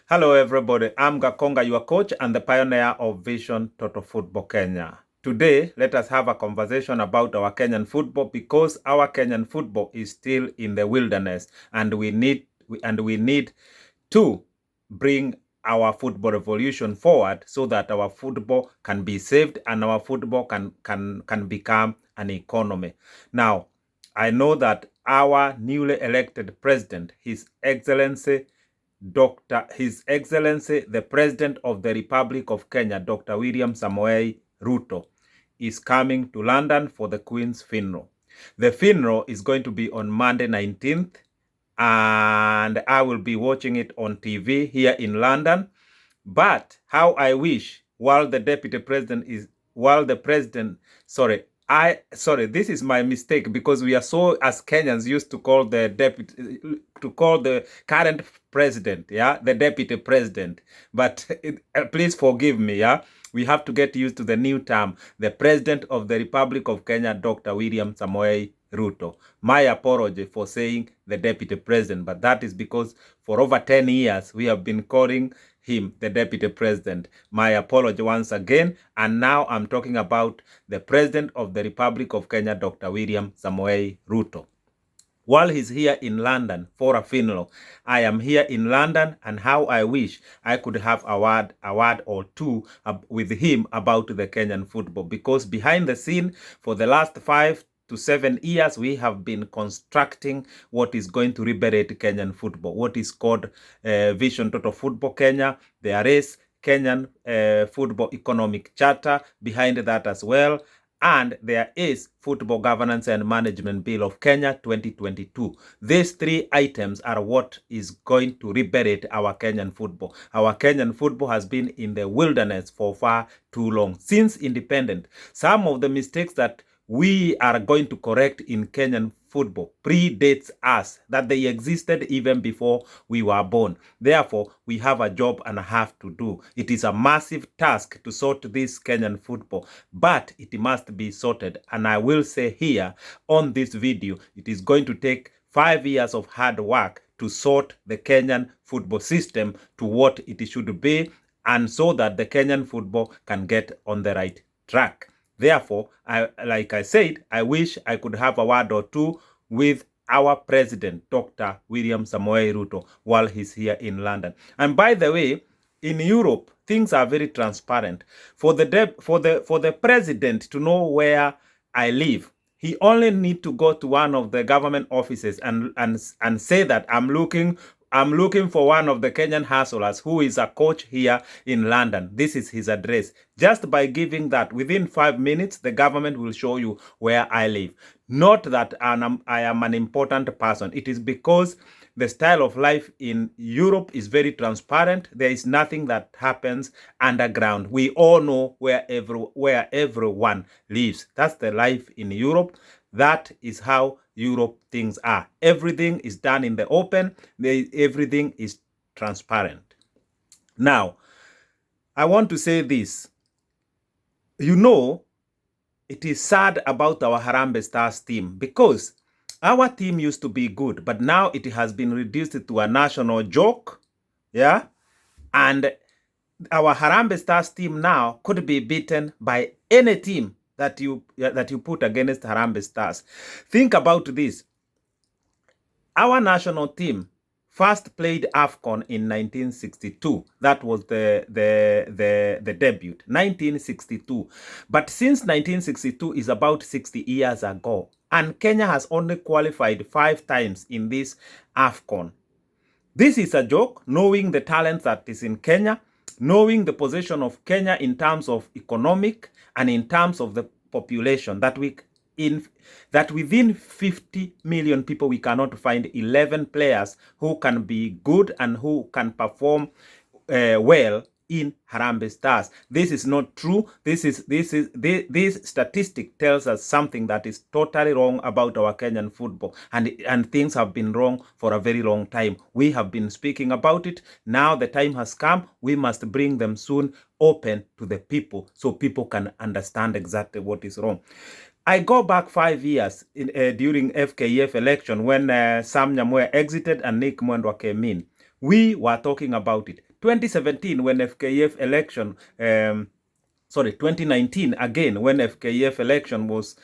Hello everybody, I'm Gakonga, your coach and the pioneer of Vision Total Football Kenya. Today, let us have a conversation about our Kenyan football because our Kenyan football is still in the wilderness and we need to bring our football revolution forward so that our football can be saved and our football can become an economy. Now, I know that our newly elected president, His Excellency the President of the Republic of Kenya, Dr. William Samoei Ruto, is coming to London for the Queen's funeral. The funeral is going to be on Monday 19th, and I will be watching it on TV here in London. But how I wish, while the this is my mistake because we are so, as Kenyans, used to call the current president, the deputy president. But please forgive me, we have to get used to the new term, the President of the Republic of Kenya, Dr. William Samoei Ruto. My apology for saying the deputy president, but that is because for over 10 years we have been calling him the deputy president. My apology once again. And now I'm talking about the President of the Republic of Kenya, Dr. William Samoei Ruto. While he's here in London for a funeral, I am here in London, and how I wish I could have a word or two with him about the Kenyan football, because behind the scene for the last 5 to 7 years, we have been constructing what is going to liberate Kenyan football, what is called Vision Total Football Kenya. There is Kenyan Football Economic Charter behind that as well. And there is Football Governance and Management Bill of Kenya 2022. These three items are what is going to liberate our Kenyan football. Our Kenyan football has been in the wilderness for far too long, since independence. Some of the mistakes that we are going to correct in Kenyan football predates us, that they existed even before we were born. Therefore, we have a job and a half to do. It is a massive task to sort this Kenyan football, but it must be sorted. And I will say here on this video, it is going to take 5 years of hard work to sort the Kenyan football system to what it should be, and so that the Kenyan football can get on the right track. Therefore, like I said, I wish I could have a word or two with our president, Dr. William Samoei Ruto, while he's here in London. And by the way, in Europe, things are very transparent. For the president to know where I live, he only need to go to one of the government offices and say that I'm looking for one of the Kenyan hustlers who is a coach here in London. This is his address. Just by giving that, within 5 minutes, the government will show you where I live. Not that I am an important person. It is because the style of life in Europe is very transparent. There is nothing that happens underground. We all know where everyone lives. That's the life in Europe. That is how Europe things are. Everything is done in the open. Everything is transparent. Now, I want to say this. You know, it is sad about our Harambee Stars team, because our team used to be good, but now it has been reduced to a national joke. And our Harambee Stars team now could be beaten by any team that you put against Harambee Stars. Think about this. Our national team first played AFCON in 1962. That was the debut, 1962. But since 1962 is about 60 years ago, and Kenya has only qualified 5 times in this AFCON. This is a joke, knowing the talent that is in Kenya, knowing the position of Kenya in terms of economic and in terms of the population, that within 50 million people, we cannot find 11 players who can be good and who can perform well in Harambee Stars. This is not true. This statistic tells us something that is totally wrong about our Kenyan football, and things have been wrong for a very long time. We have been speaking about it. Now the time has come. We must bring them soon open to the people so people can understand exactly what is wrong. I go back 5 years during FKF election when Sam Nyamwe exited and Nick Mwendwa came in. We were talking about it. 2017, when FKF election, 2019 again, when FKF election was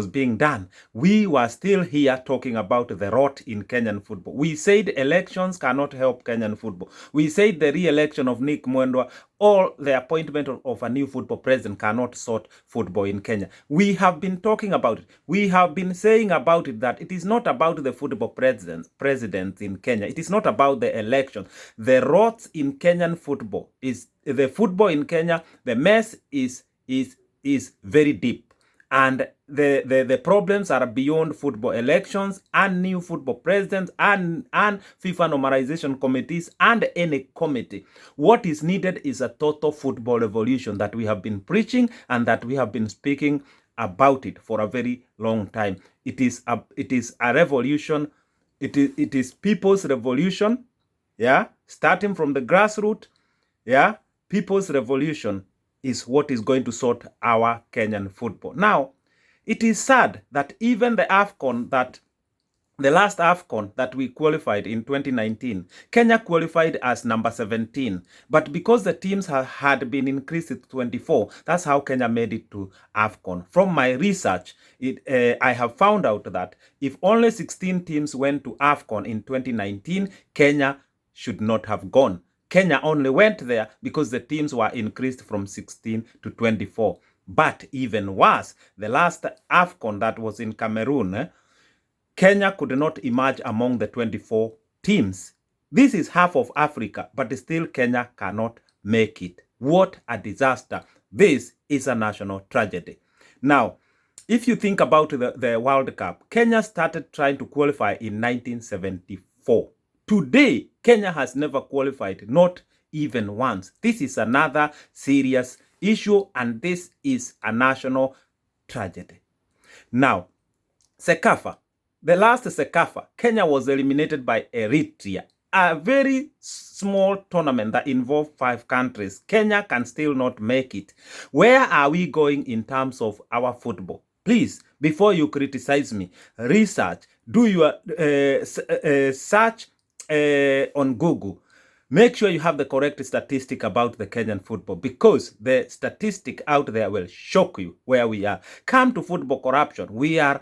being done, we were still here talking about the rot in Kenyan football. We said elections cannot help Kenyan football. We said the re-election of Nick Mwendwa or the appointment of a new football president cannot sort football in Kenya. We have been talking about it. We have been saying about it that it is not about the football president in Kenya. It is not about the election. The rot in Kenyan football is the football in Kenya. The mess is very deep, and the problems are beyond football elections and new football presidents and FIFA normalization committees and any committee. What is needed is a total football revolution that we have been preaching and that we have been speaking about it for a very long time. It is a revolution. It is people's revolution. Yeah, starting from the grassroots. Yeah, people's revolution is what is going to sort our Kenyan football. Now, it is sad that even the last AFCON that we qualified in 2019, Kenya qualified as number 17. But because the teams had been increased to 24, that's how Kenya made it to AFCON. From my research, I have found out that if only 16 teams went to AFCON in 2019, Kenya should not have gone. Kenya only went there because the teams were increased from 16 to 24. But even worse, the last AFCON that was in Cameroon, Kenya could not emerge among the 24 teams. This is half of Africa, but still Kenya cannot make it. What a disaster. This is a national tragedy. Now, if you think about the World Cup, Kenya started trying to qualify in 1974. Today, Kenya has never qualified, not even once. This is another serious issue, and this is a national tragedy. Now, Sekafa. The last Sekafa, Kenya was eliminated by Eritrea. A very small tournament that involved 5 countries. Kenya can still not make it. Where are we going in terms of our football? Please, before you criticize me, research. Do your search on Google. Make sure you have the correct statistic about the Kenyan football, because the statistic out there will shock you where we are. Come to football corruption. We are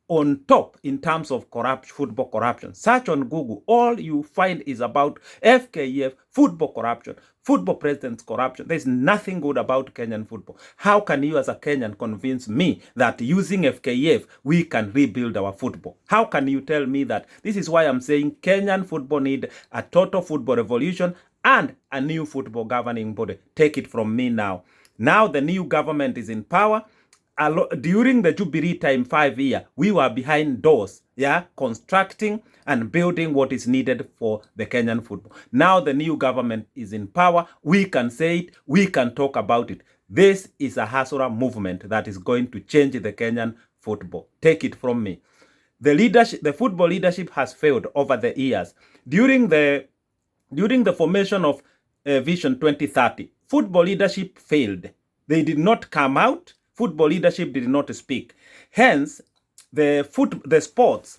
on top in terms of football corruption. Search on Google. All you find is about FKF, football corruption, football president's corruption. There's nothing good about Kenyan football. How can you as a Kenyan convince me that using FKF, we can rebuild our football? How can you tell me that? This is why I'm saying Kenyan football need a total football revolution and a new football governing body. Take it from me now. Now the new government is in power. During the Jubilee time, 5 years, we were behind doors, constructing and building what is needed for the Kenyan football. Now the new government is in power. We can say it. We can talk about it. This is a Hasura movement that is going to change the Kenyan football. Take it from me. The football leadership has failed over the years. During the formation of Vision 2030, football leadership failed. They did not come out. Football leadership did not speak. Hence, the sports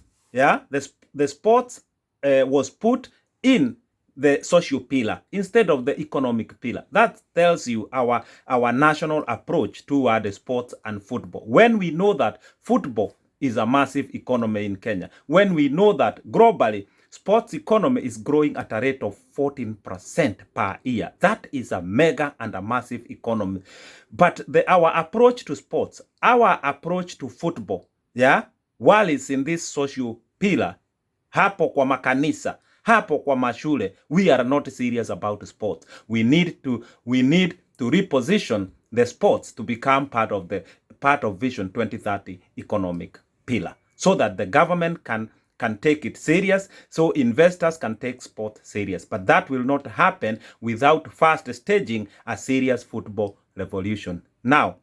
was put in the social pillar instead of the economic pillar. That tells you our national approach toward sports and football. When we know that football is a massive economy in Kenya, when we know that globally, sports economy is growing at a rate of 14% per year. That is a mega and a massive economy. But our approach to sports, our approach to football, while it's in this social pillar, hapo kwa makanisa, hapo kwa mashule, we are not serious about sports. We need to reposition the sports to become part of Vision 2030 economic pillar, so that the government can take it serious, so investors can take sport serious. But that will not happen without first staging a serious football revolution. Now,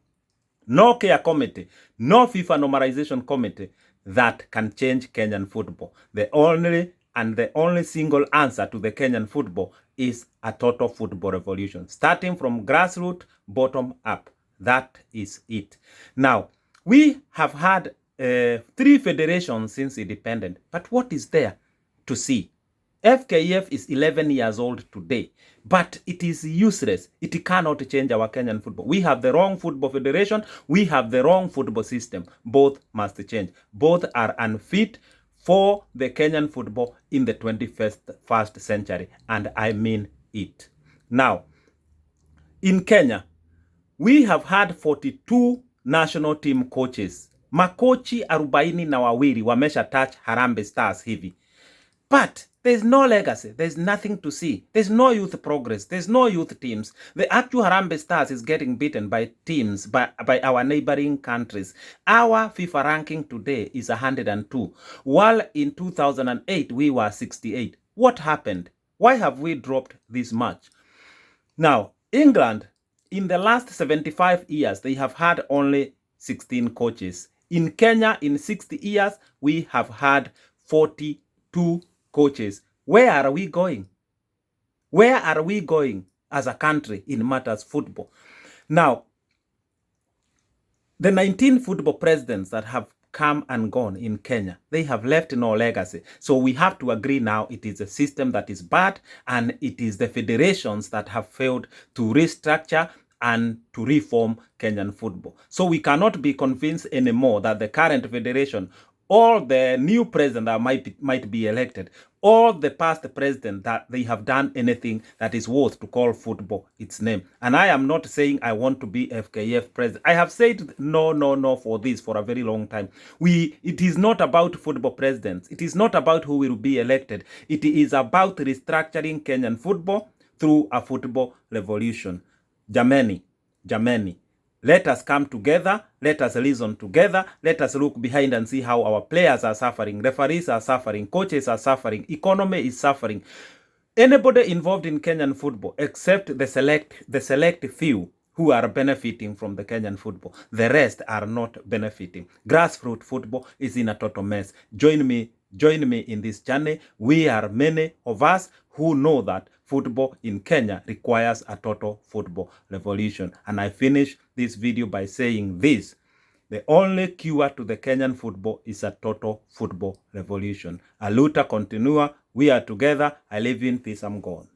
no care committee, no FIFA normalization committee that can change Kenyan football. The only single answer to the Kenyan football is a total football revolution, starting from grassroots, bottom up. That is it. Now, we have had 3 federations since independence, but what is there to see? FKF is 11 years old today, but it is useless. It cannot change our Kenyan football. We have the wrong football federation. We have the wrong football system. Both must change. Both are unfit for the Kenyan football in the 21st century, and I mean it. Now, in Kenya, we have had 42 national team coaches. Makochi 42 wamesha touch Harambee Stars hivi. But there's no legacy. There's nothing to see. There's no youth progress. There's no youth teams. The actual Harambee Stars is getting beaten by teams, by our neighboring countries. Our FIFA ranking today is 102, while in 2008 we were 68. What happened? Why have we dropped this much? Now, England, in the last 75 years, they have had only 16 coaches. In Kenya, in 60 years, we have had 42 coaches. Where are we going? Where are we going as a country in matters football? Now, the 19 football presidents that have come and gone in Kenya, they have left no legacy. So we have to agree now it is a system that is bad, and it is the federations that have failed to restructure and to reform Kenyan football. So we cannot be convinced anymore that the current federation or the new president that might be elected, or the past president, that they have done anything that is worth to call football its name. And I am not saying I want to be FKF president. I have said no for this for a very long time. It is not about football presidents. It is not about who will be elected. It is about restructuring Kenyan football through a football revolution. Jameni, let us come together, let us reason together, let us look behind and see how our players are suffering, referees are suffering, coaches are suffering, economy is suffering. Anybody involved in Kenyan football, except the select few who are benefiting from the Kenyan football. The rest are not benefiting. Grassroots football is in a total mess. Join me in this journey. We are many of us who know that football in Kenya requires a total football revolution. And I finish this video by saying this: the only cure to the Kenyan football is a total football revolution. A luta continua. We are together. I live in peace. I'm gone.